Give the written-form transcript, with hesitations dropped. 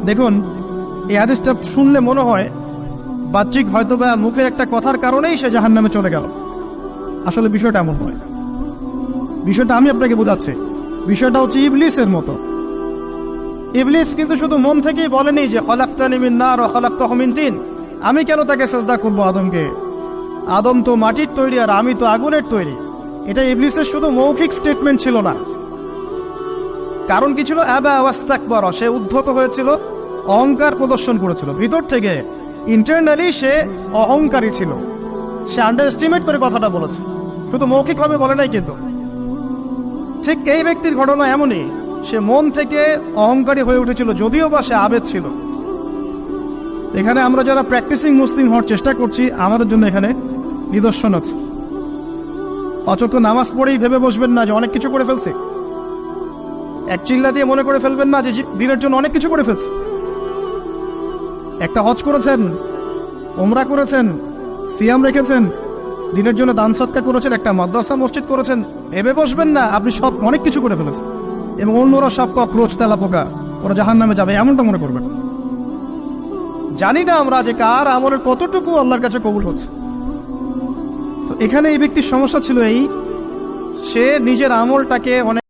দেখুন, এই হাদিসটা শুনলে মনে হয় বাহ্যিক হয়তো বা মুখের একটা কথার কারণেই সে জাহান্নামে চলে গেল। আসলে বিষয়টা এমন নয়। বিষয়টা আমি আপনাকে বোঝাচ্ছি। বিষয়টা হচ্ছে ইবলিসের মতো। ইবলিস কিন্তু শুধু মন থেকেই বলেনি যে খলাকতানি মিন নার ওয়া খলাকতাহু মিন তিন, আমি কেন তাকে সিজদা করব আদমকে, আদম তো মাটির তৈরি আর আমি তো আগুনের তৈরি। এটা ইবলিসের শুধু মৌখিক স্টেটমেন্ট ছিল না, কারণ কি ছিল? আবা ওয়াস্তাকবারা, সে উদ্ধত হয়েছিল, অহংকার প্রদর্শন করেছিল। ভিতর থেকে ইন্টারনালি সে অহংকারী ছিল, সে আন্ডার এস্টিমেট করে কথাটা বলেছে, শুধু মৌখিকভাবে বলে নাই। কিন্তু ঠিক এই ব্যক্তির ঘটনা এমনই, সে মন থেকে অহংকারী হয়ে উঠেছিল, যদিও বা সে আবেদ ছিল। এখানে আমরা যারা প্র্যাকটিসিং মুসলিম হওয়ার চেষ্টা করছি, আমাদের জন্য এখানে নিদর্শন আছে। অচক্ষ নামাজ পড়েই ভেবে বসবেন না যে অনেক কিছু করে ফেলছে, এক চিল্লা দিয়ে মনে করে ফেলবেন না যে দিনের জন্য অনেক কিছু করে ফেলছে। একটা হজ করেছেন, ওমরা করেছেন, সিয়াম রেখেছেন, দিনের জন্য দান সৎকা করেছেন, একটা মাদ্রাসা মসজিদ করেছেন, ভেবে বসবেন না আপনি সব অনেক কিছু করে ফেলেছেন এবং অন্যরা সব ককরোচ তেলা পোকা, ওরা জাহান্নামে যাবে, এমনটা মনে করবেন। জানি না আমরা যে কার আমলের কতটুকু আল্লাহর কাছে কবুল হচ্ছে। তো এখানে এই ব্যক্তির সমস্যা ছিল এই, সে নিজের আমলটাকে অনেক